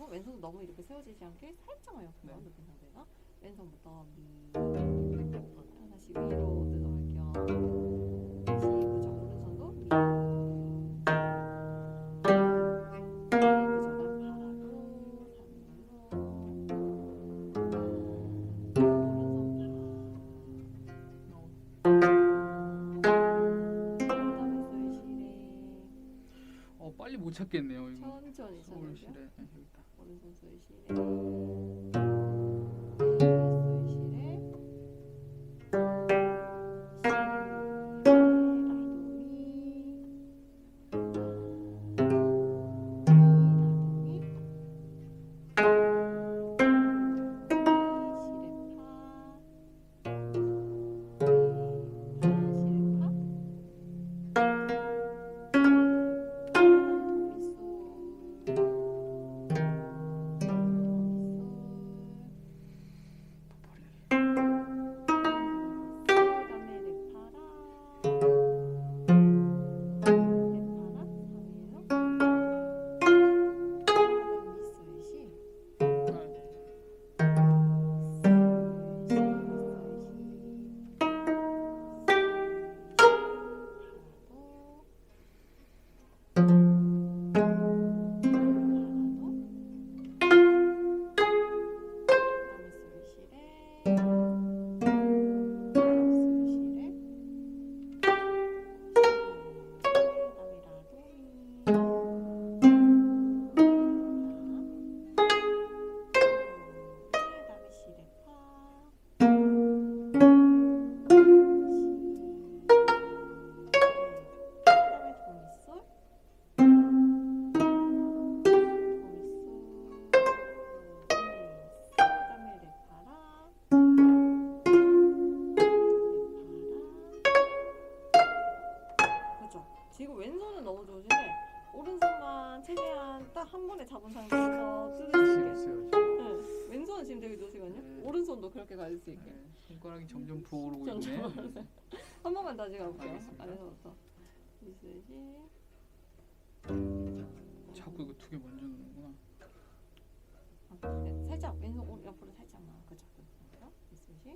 그리고 왼손은 너무 이렇게 세워지지 않게 살짝만 옆으로 높인 상태에서 왼손부터 다시 위로 뜯어갈 겸 다시 그죠. 오른손도 미 빨리 못 찾겠네요. 이거. 천천히 서울시래. 네, 여기 있다. 오른손 소리시래 지금 왼손은 너무 좋으신데 오른손만 최대한 딱 한 번에 잡은 상태에서 뜯으시게. 네. 왼손은 지금 되게 좋으시거든요. 네. 오른손도 그렇게 가질 수 있게. 네, 손가락이 점점 부어오르고 있네. 한 번만 다시 가볼게요. 알겠습니다. 아래서부터. 미스지. 자꾸 이거 두 개 먼저 넣는구나. 네, 살짝 왼손 옆으로 살짝만. 그죠. 미스지.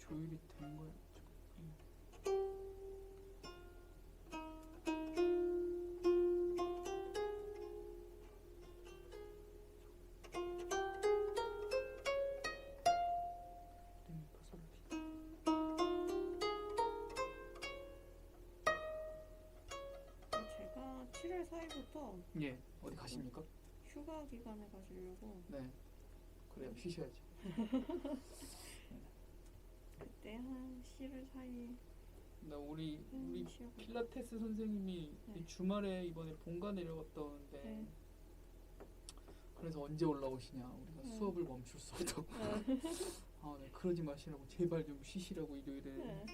조율이 된 거예요. 제가 7월 4일부터 예, 어디 가십니까? 휴가 기간에 가시려고 네, 그래요. 쉬셔야지. 그때 한 7월 4일 나 우리 쉬고 필라테스 선생님이 네. 주말에 이번에 본가 내려갔다는데 네. 그래서 언제 올라오시냐 우리가 네. 수업을 멈출 수 없다고 아, 네, 그러지 마시라고 제발 좀 쉬시라고 일요일에 네.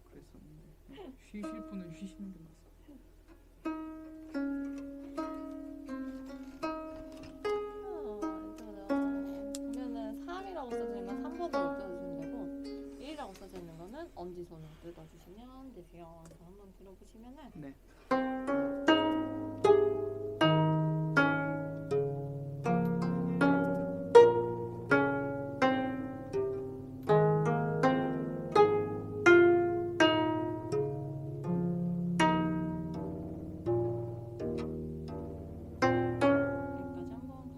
그랬었는데 쉬실 분은 쉬시는 게 맞습니다. 보면은 3이라고 써져 있는 건 3번으로 뜯어주시면 되고 1이라고 써져 있는 거는 엄지손으로 뜯어주시면 되세요. 그래서 한번 들어보시면은 네. 여기까지 한번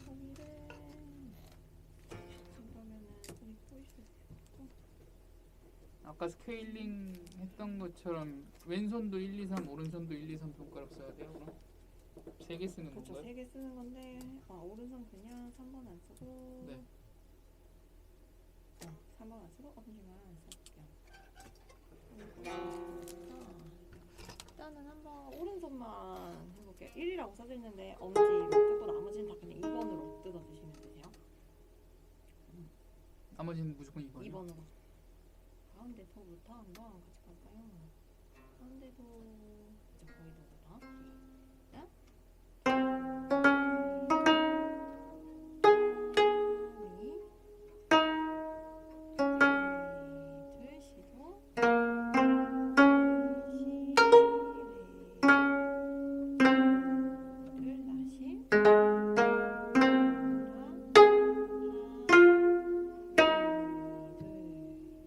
가볼게요. 그러면은 우리 보이시죠? 아까 스케일링 했던 것처럼 왼손도 1, 2, 3 오른손도 1, 2, 3 손가락 써야 돼요 그럼? 3개 쓰는 그렇죠. 건가요? 3개 쓰는 건데 오른손 그냥 3번 안 쓰고 네. 3번 안 쓰고 엄지만 써볼게요. 일단은 한번 오른손만 해볼게요. 1이라고 써져 있는데 엄지로 뜯고 나머지는 다 그냥 2번으로 뜯어주시면 되세요. 나머지는 무조건 2번이요? 2번으로 가운데 토부터 한번 같이 갈까요? 가운데도 이제 거의 도부터 시작. 둘 시도 둘 다시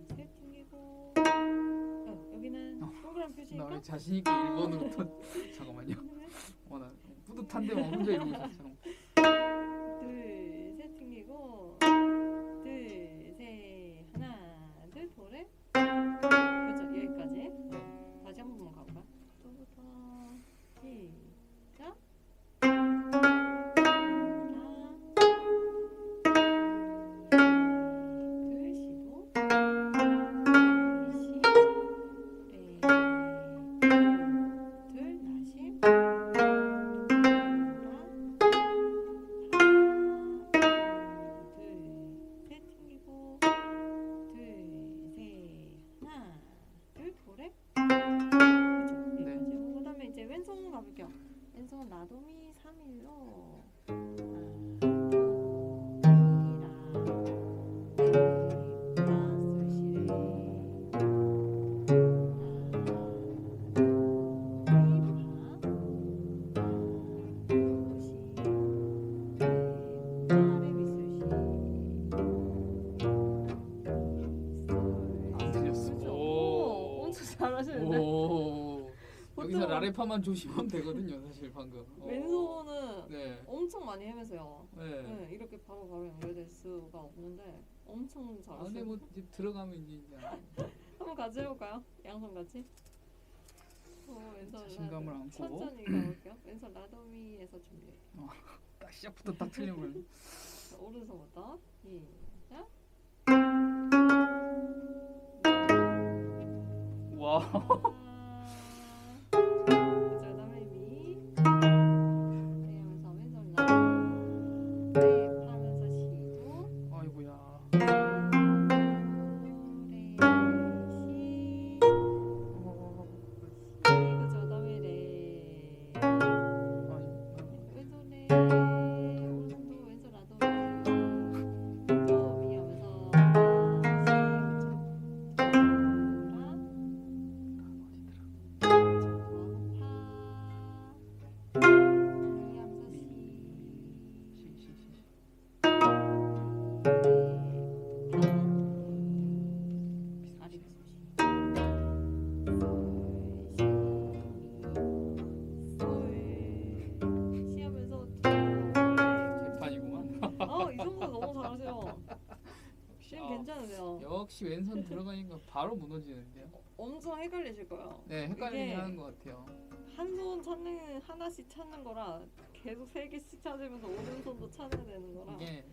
둘셋 튕기고 여기는 동그란 표시니까 나 자신 있게 1번으로 잠깐만요. 나 뿌듯한데 막 혼자 이러고 있었어. 둘, 셋 튕기고 둘, 셋, 하나, 둘, 도래 그렇죠, 여기까지 다시 한 번만 가볼까요? 또부터 시작 둘, 시도 둘, 다시 둘셋 튕기고 둘셋 하나 둘 도래 그렇죠 네. 여기까지 하고 그다음에 이제 왼손 가볼게요. 왼손 나도미 3일로 안 틀렸어. 오. 엄청 잘하시는데 오. 여기서 보통- 라레파만 조심하면 되거든요, 사실 방금. 왼손은 네. 엄청 많이 헤매서요. 네. 네, 이렇게 바로 연결될 수가 없는데 엄청 아, 근데 잘하시는. 뭐 이제 들어가면 이제 한번 같이 해볼까요? 양손 같이. 왼손 자신감을 안고. 천천히 가볼게요. 왼손 라도미에서 준비해. 딱 시작부터 딱 틀리면 오른손부터 시작. 와. 그다음에 미. 네, 하면서 왼손 라. 네, 하면서 시도. 아이고야. 정도 너무 잘하세요. 지금 아, 괜찮으세요. 역시 왼손 들어가니까 바로 무너지는데요. 엄청 헷갈리실 거예요. 네, 헷갈리긴 이게 하는 것 같아요. 한 손 찾는 하나씩 찾는 거라 계속 3개씩 찾으면서 오른손도 찾아야 되는 거라. 이게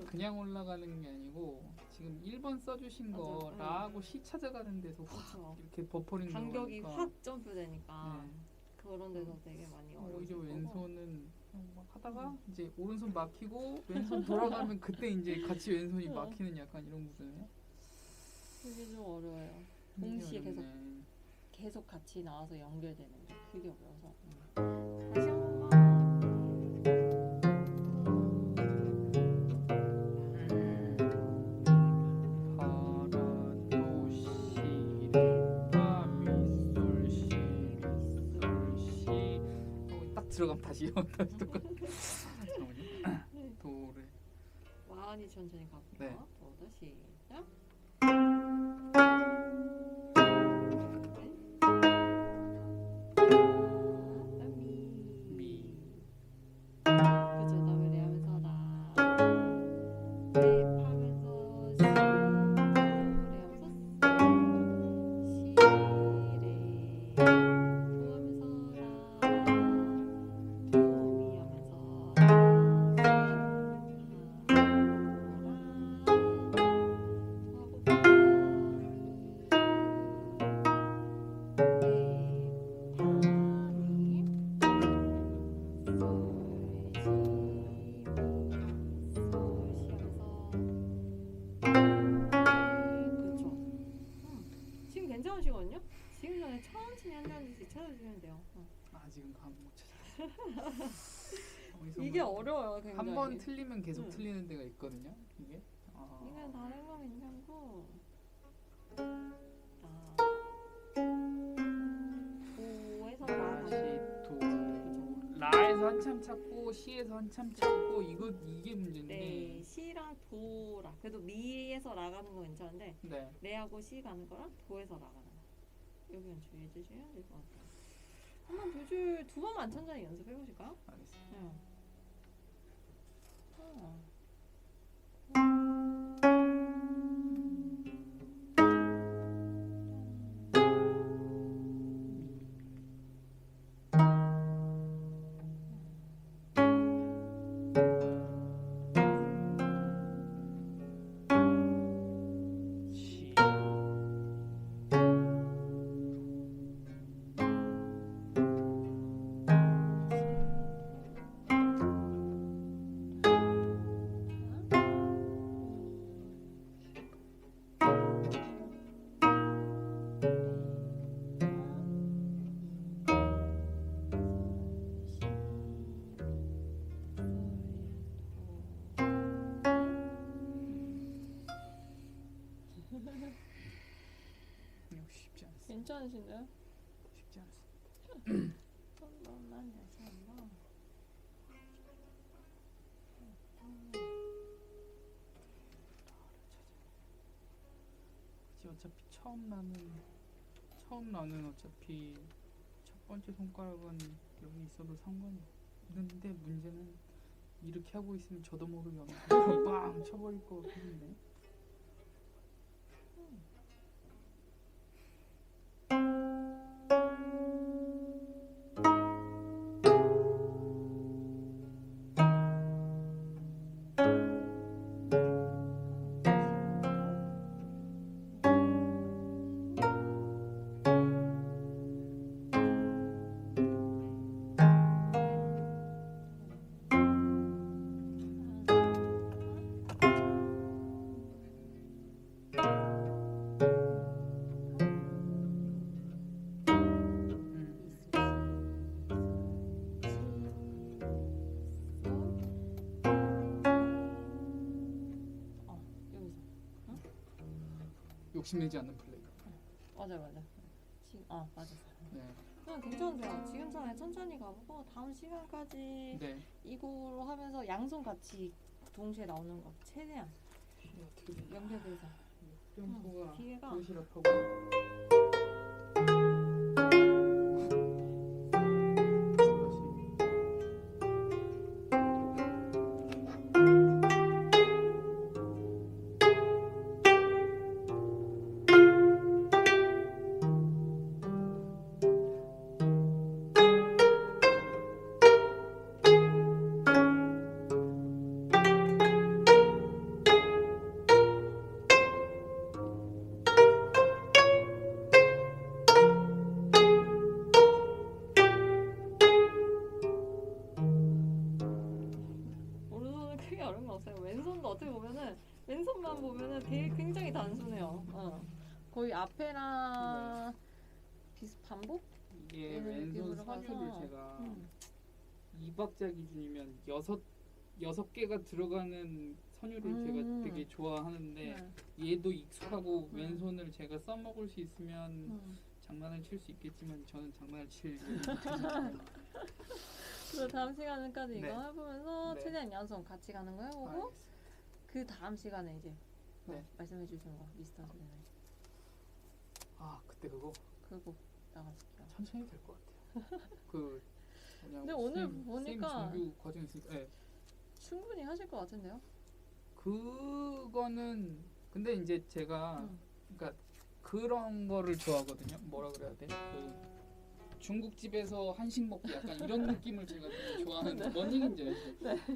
그냥 올라가는 게 아니고 지금 1번 써주신 맞아, 거 응. 라하고 시 찾아가는 데서 확 그렇죠. 이렇게 버퍼링 간격이 나오니까 확 점프되니까 네. 그런 데서 되게 많이 오히려 어려우실 거고. 왼손은 그냥 막 하다가 이제 오른손 막히고 왼손 돌아가면 그때 이제 같이 왼손이 응. 막히는 약간 이런 구조예요. 그게 좀 어려워요. 동시에 되게 계속 어렵네. 계속 같이 나와서 연결되는 게 그게 어려워서. 다시 한 번만. 딱 들어가면 다시 다시 똑같아. 도를 많이 천천히 가볼게요. 네. 또 시작. 미. 그쵸, 다음에 레 하면서 나. 레 하면서 시. 레 하면서 시. 시, 레. 도 하면서 라. 도, 미 하면서 라. 시. 라. 지금 괜찮으시거든요? 지금 전에 천천히 한다는 듯이 찾아주시면 돼요. 아 지금 감 못 찾아. 이게 어려워요, 굉장히. 한 번 틀리면 계속 응. 틀리는 데가 있거든요. 이게. 이건 다른 거 괜찮고. 도에서 다시 도. 라에서 한참 찾고 시에서 한참 찾고 이게 문제인데. 네, 시랑 도라. 그래도 미에서 나가는 거 괜찮은데 네. 레하고 시 가는 거랑 도에서 나가는 거. 여기는 주의해 주시면 될 것 같아요. 한번 두 번만 천천히 연습해 보실까요? 알겠습니다. 네. 시. 역시 쉽지 않습니다. 괜찮으신가요? 쉽지 않습니다. 한 번만 다시 한 번. 그치, 어차피 처음 나는 어차피 첫 번째 손가락은 여기 있어도 상관이 없는데 문제는 이렇게 하고 있으면 저도 모르게 빵 쳐버릴 거 같은데. 욕심내지 않는 플레이. 맞아. 지금 맞았어요. 네. 그냥 괜찮으세요. 지금 전에 천천히 가보고 다음 시간까지 네. 이거로 하면서 양손 같이 동시에 나오는 거 최대한 연결돼서. 점프가 뒤에가 도시락하고. 다시. 그런 거 없어요. 왼손도 어떻게 보면은 왼손만 보면은 되게 굉장히 단순해요. 거의 앞에랑 반복? 이게 네, 왼손 기술을 선율을 봐서. 제가 음. 2박자 기준이면 여섯 개가 들어가는 선율을 음. 제가 되게 좋아하는데 네. 얘도 익숙하고 음. 왼손을 제가 써먹을 수 있으면 음. 장난을 칠 수 있겠지만 저는 장난을 칠 일이 못해요. 그래서 다음 시간까지 이거 네. 해보면서 네. 최대한 연속 같이 가는 거 해보고 알겠습니다. 그 다음 시간에 이제 네. 말씀해 주시는 거 미스터 소리나이 아 그때 그거 그거 나가실게요. 천천히 될 것 같아요. 그 뭐냐 근데 오늘 보니까 정규 과정이 있으니까 네. 충분히 하실 것 같은데요? 그거는 근데 이제 제가 그러니까 그런 거를 좋아하거든요. 뭐라 그래야 돼? 그 중국집에서 한식 먹고 약간 이런 느낌을 제가 되게 좋아하는 뭔 얘기인지 알죠?